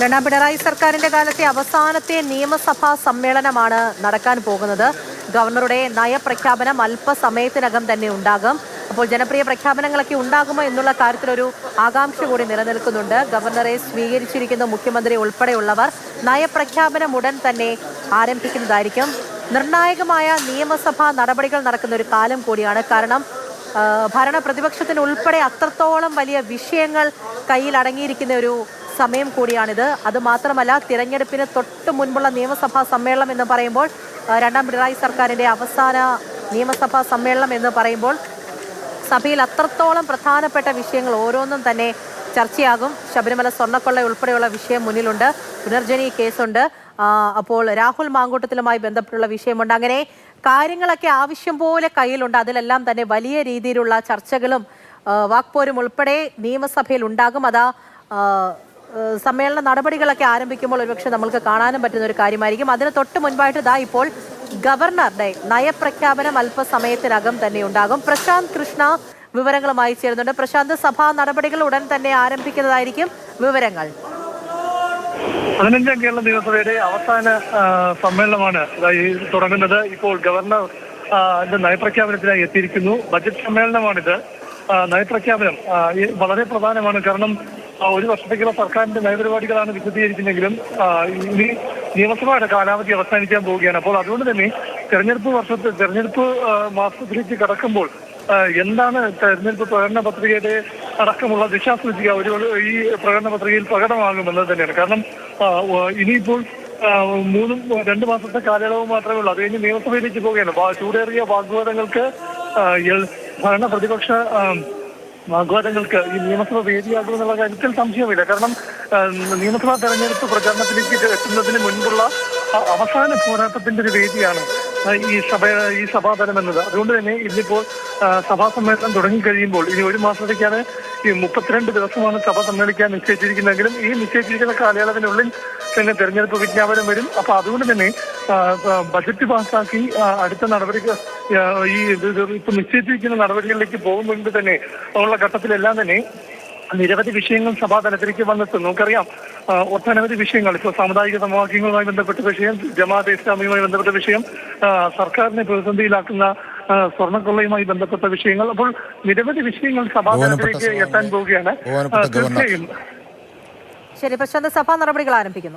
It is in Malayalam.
രണ്ടാം പിണറായി സർക്കാരിന്റെ കാലത്തെ അവസാനത്തെ നിയമസഭാ സമ്മേളനമാണ് നടക്കാൻ പോകുന്നത്. ഗവർണറുടെ നയപ്രഖ്യാപനം അല്പസമയത്തിനകം തന്നെ ഉണ്ടാകും. അപ്പോൾ ജനപ്രിയ പ്രഖ്യാപനങ്ങളൊക്കെ ഉണ്ടാകുമോ എന്നുള്ള കാര്യത്തിലൊരു ആകാംക്ഷ കൂടി നിലനിൽക്കുന്നുണ്ട്. ഗവർണറെ സ്വീകരിച്ചിരിക്കുന്ന മുഖ്യമന്ത്രി ഉൾപ്പെടെയുള്ളവർ നയപ്രഖ്യാപനം ഉടൻ തന്നെ ആരംഭിക്കുന്നതായിരിക്കും. നിർണായകമായ നിയമസഭാ നടപടികൾ നടക്കുന്ന ഒരു കാലം കൂടിയാണ്. കാരണം ഭരണ പ്രതിപക്ഷത്തിന് ഉൾപ്പെടെ അത്രത്തോളം വലിയ വിഷയങ്ങൾ കയ്യിൽ അടങ്ങിയിരിക്കുന്ന ഒരു സമയം കൂടിയാണിത്. അതുമാത്രമല്ല, തിരഞ്ഞെടുപ്പിന് തൊട്ട് മുൻപുള്ള നിയമസഭാ സമ്മേളനം എന്ന് പറയുമ്പോൾ, രണ്ടാം പിണറായി സർക്കാരിന്റെ അവസാന നിയമസഭാ സമ്മേളനം എന്ന് പറയുമ്പോൾ സഭയിൽ അത്രത്തോളം പ്രധാനപ്പെട്ട വിഷയങ്ങൾ ഓരോന്നും തന്നെ ചർച്ചയാകും. ശബരിമല സ്വർണ്ണക്കൊള്ള ഉൾപ്പെടെയുള്ള വിഷയം മുന്നിലുണ്ട്. പുനർജനി കേസുണ്ട്. അപ്പോൾ രാഹുൽ മാങ്കൂട്ടത്തിലുമായി ബന്ധപ്പെട്ടുള്ള വിഷയമുണ്ട്. അങ്ങനെ കാര്യങ്ങളൊക്കെ ആവശ്യം പോലെ കയ്യിലുണ്ട്. അതിലെല്ലാം തന്നെ വലിയ രീതിയിലുള്ള ചർച്ചകളും വാക്പോരും ഉൾപ്പെടെ നിയമസഭയിൽ ഉണ്ടാകും. അതാ സമ്മേളന നടപടികളൊക്കെ ആരംഭിക്കുമ്പോൾ ഒരുപക്ഷെ നമ്മൾക്ക് കാണാനും പറ്റുന്ന ഒരു കാര്യമായിരിക്കും. അതിന് തൊട്ട് മുൻപായിട്ട് ഇതാ ഇപ്പോൾ ഗവർണറുടെ നയപ്രഖ്യാപനം അല്പസമയത്തിനകം തന്നെ ഉണ്ടാകും. പ്രശാന്ത് കൃഷ്ണ വിവരങ്ങളുമായി ചേരുന്നുണ്ട്. പ്രശാന്ത്, സഭാ നടപടികൾ ഉടൻ തന്നെ ആരംഭിക്കുന്നതായിരിക്കും. വിവരങ്ങൾ. 15ാം കേരള നിയമസഭയുടെ അവസാന സമ്മേളനമാണ് തുടങ്ങുന്നത്. ഇപ്പോൾ ഗവർണർ നയപ്രഖ്യാപനത്തിനായി എത്തിയിരിക്കുന്നു. ബജറ്റ് സമ്മേളനമാണിത്. നയപ്രഖ്യാപനം വളരെ പ്രധാനമാണ്. കാരണം ഒരു വർഷത്തേക്കുള്ള സർക്കാരിന്റെ നയപരിപാടികളാണ് വിശദീകരിക്കുന്നെങ്കിലും ഇനി നിയമസഭയുടെ കാലാവധി അവസാനിക്കാൻ പോവുകയാണ്. അപ്പോൾ അതുകൊണ്ട് തന്നെ തെരഞ്ഞെടുപ്പ് മാസത്തിലേക്ക് കടക്കുമ്പോൾ എന്താണ് തെരഞ്ഞെടുപ്പ് പ്രകടന പത്രികയുടെ അടക്കമുള്ള ദിശാസൂചിക ഈ പ്രകടന പത്രികയിൽ പ്രകടമാകുമെന്നത് തന്നെയാണ്. കാരണം ഇനിയിപ്പോൾ 2 മാസത്തെ കാലയളവ് മാത്രമേ ഉള്ളൂ. അത് കഴിഞ്ഞ് നിയമസഭയിലേക്ക് പോവുകയാണ്. ചൂടേറിയ വാഗ്വാദങ്ങൾക്ക് ഭരണ പ്രതിപക്ഷ വാഗ്വാദങ്ങൾക്ക് ഈ നിയമസഭ വേദിയാകുമെന്നുള്ള കാര്യത്തിൽ സംശയമില്ല. കാരണം നിയമസഭാ തെരഞ്ഞെടുപ്പ് പ്രചാരണത്തിലേക്ക് എത്തുന്നതിന് മുൻപുള്ള അവസാന പോരാട്ടത്തിന്റെ ഒരു വേദിയാണ് ഈ സഭാതലം എന്നത്. അതുകൊണ്ട് തന്നെ ഇന്നിപ്പോൾ സഭാ സമ്മേളനം തുടങ്ങിക്കഴിയുമ്പോൾ ഇനി 1 മാസത്തേക്കാണ്, ഈ 32 ദിവസമാണ് സഭ സമ്മേളിക്കാൻ നിശ്ചയിച്ചിരിക്കുന്നതെങ്കിലും ഈ നിശ്ചയിച്ചിരിക്കുന്ന കാലയളവിനുള്ളിൽ തന്നെ തെരഞ്ഞെടുപ്പ് വിജ്ഞാപനം വരും. അപ്പൊ അതുകൊണ്ട് തന്നെ ബജറ്റ് പാസ്സാക്കി അടുത്ത നടപടികൾ ഇപ്പൊ നിശ്ചയിച്ചിരിക്കുന്ന നടപടികളിലേക്ക് പോകും മുൻപ് തന്നെ ഉള്ള ഘട്ടത്തിലെല്ലാം തന്നെ നിരവധി വിഷയങ്ങൾ സഭാതലത്തിലേക്ക് വന്നെത്തും. നമുക്കറിയാം, ഒട്ടനവധി വിഷയങ്ങൾ. ഇപ്പോൾ സാമുദായിക സമവാക്യങ്ങളുമായി ബന്ധപ്പെട്ട വിഷയം, ജമാഅത്തെ ഇസ്ലാമിയുമായി ബന്ധപ്പെട്ട വിഷയം, സർക്കാരിനെ പ്രതിസന്ധിയിലാക്കുന്ന സ്വർണ്ണക്കൊള്ളയുമായി ബന്ധപ്പെട്ട വിഷയങ്ങൾ. അപ്പോൾ നിരവധി വിഷയങ്ങൾ സഭാതലത്തിലേക്ക് എത്താൻ പോവുകയാണ്. തീർച്ചയായും ശരി പ്രശാന്ത്, സഭാ നടപടികൾ ആരംഭിക്കുന്നു.